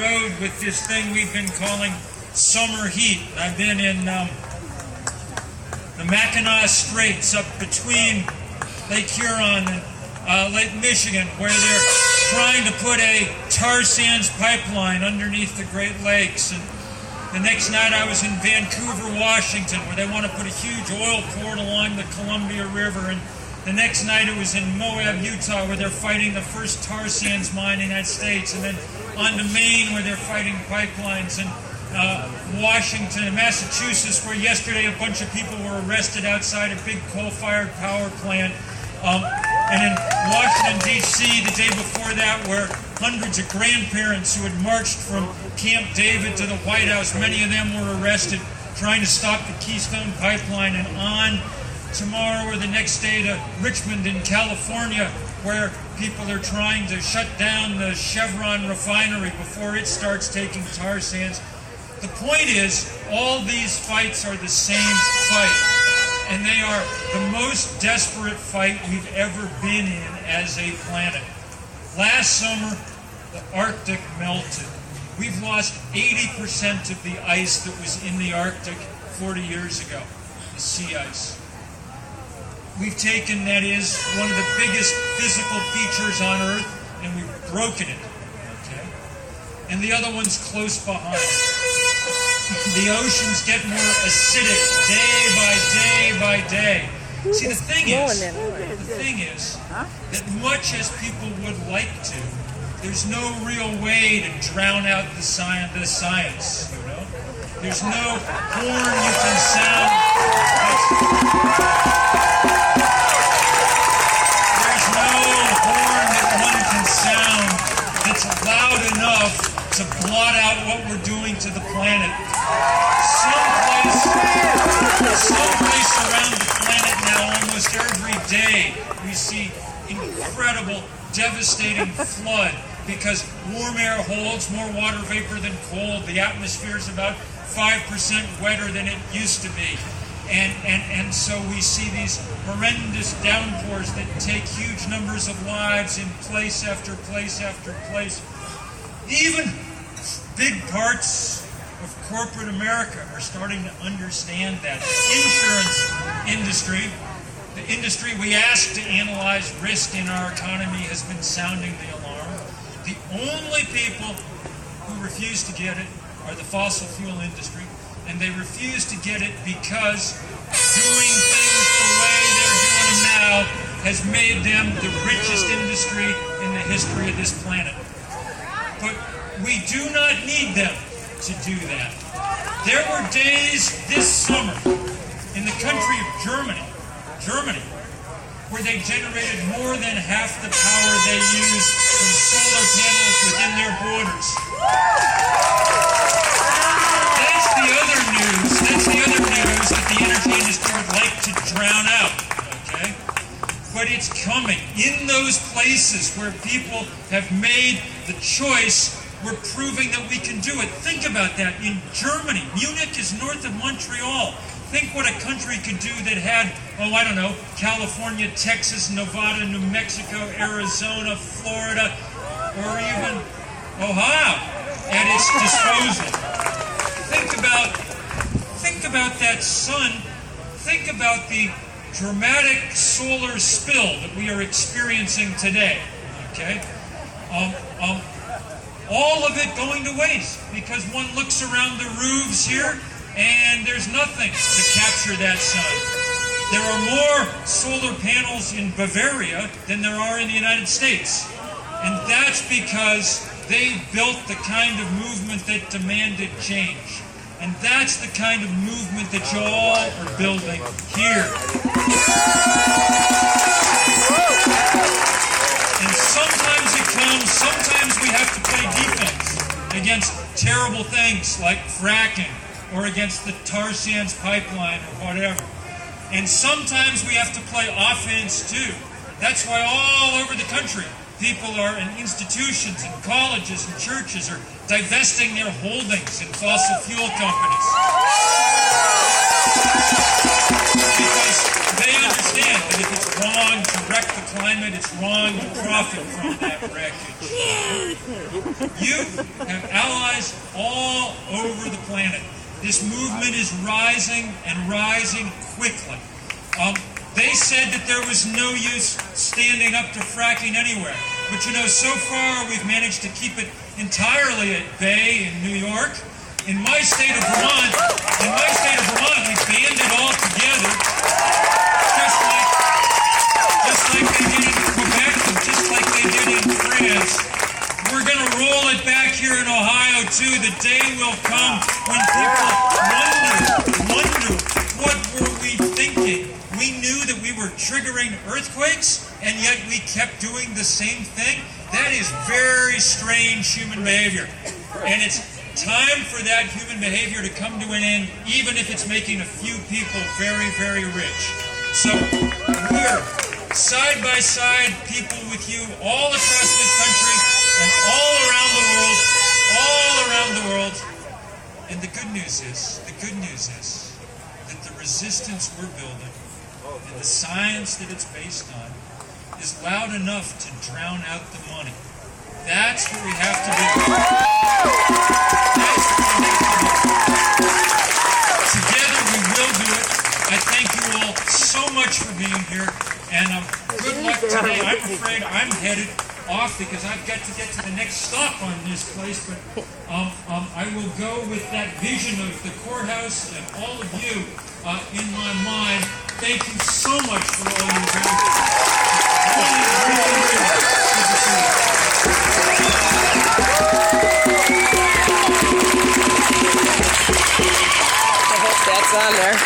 road with this thing we've been calling summer heat. I've been in the Mackinac Straits up between Lake Huron and Lake Michigan, where they're trying to put a tar sands pipeline underneath the Great Lakes. And the next night I was in Vancouver, Washington, where they want to put a huge oil port along the Columbia River. And the next night it was in Moab, Utah, where they're fighting the first tar sands mine in the United States. And then on to Maine, where they're fighting pipelines. And Washington and Massachusetts, where yesterday a bunch of people were arrested outside a big coal-fired power plant. And in Washington, D.C., the day before that, where hundreds of grandparents who had marched from Camp David to the White House, many of them were arrested trying to stop the Keystone Pipeline. And on tomorrow or the next day to Richmond in California, where people are trying to shut down the Chevron refinery before it starts taking tar sands. The point is, all these fights are the same fight. And they are the most desperate fight we've ever been in as a planet. Last summer, the Arctic melted. We've lost 80% of the ice that was in the Arctic 40 years ago, the sea ice. We've taken, that is, one of the biggest physical features on Earth, and we've broken it. Okay? And the other one's close behind. The oceans get more acidic day by day by day. See, the thing is that much as people would like to, there's no real way to drown out the science, you know? There's no horn you can sound. There's no horn that one can sound that's loud enough to blot out what we're doing to the planet. Someplace around the planet now, almost every day, we see incredible, devastating flood because warm air holds more water vapor than cold. The atmosphere is about 5% wetter than it used to be. And so we see these horrendous downpours that take huge numbers of lives in place after place after place. Even big parts of corporate America are starting to understand that. The insurance industry, the industry we asked to analyze risk in our economy, has been sounding the alarm. The only people who refuse to get it are the fossil fuel industry, and they refuse to get it because doing things the way they're doing them now has made them the richest industry in the history of this planet. But we do not need them to do that. There were days this summer in the country of Germany, where they generated more than half the power they used from solar panels within their borders. That's the other news that the energy industry would like to drown out, okay? But it's coming. In those places where people have made the choice, we're proving that we can do it. Think about that. In Germany, Munich is north of Montreal. Think what a country could do that had, California, Texas, Nevada, New Mexico, Arizona, Florida, or even Ohio at its disposal. Think about that sun. Think about the dramatic solar spill that we are experiencing today. Okay? All of it going to waste because one looks around the roofs here and there's nothing to capture that sun. There are more solar panels in Bavaria than there are in the United States. And that's because they built the kind of movement that demanded change. And that's the kind of movement that you all are building here. And sometimes it comes, sometimes we have to play defense against terrible things like fracking or against the tar sands pipeline or whatever. And sometimes we have to play offense too. That's why all over the country, people are in institutions and colleges and churches are divesting their holdings in fossil fuel companies. Because they they understand that if it's wrong to wreck the climate, it's wrong to profit from that wreckage. You have allies all over the planet. This movement is rising and rising quickly. They said that there was no use standing up to fracking anywhere. But you know, so far we've managed to keep it entirely at bay in New York. In my state of Vermont, we banned it all together, just like they did in Quebec and just like they did in France. We're going to roll it back here in Ohio too. The day will come when people wonder, what were we thinking? We knew that we were triggering earthquakes, and yet we kept doing the same thing. That is very strange human behavior. And it's time for that human behavior to come to an end, even if it's making a few people very, very rich. So we're side by side, people with you all across this country and all around the world. And the good news is that the resistance we're building and the science that it's based on is loud enough to drown out the money. That's what we have to do. Together we will do it. I thank you all so much for being here, and good luck today. I'm afraid I'm headed off because I've got to get to the next stop on this place, but I will go with that vision of the courthouse and all of you in my mind. Thank you so much for all you do. Really, really, really good to see you. I hope that's on there.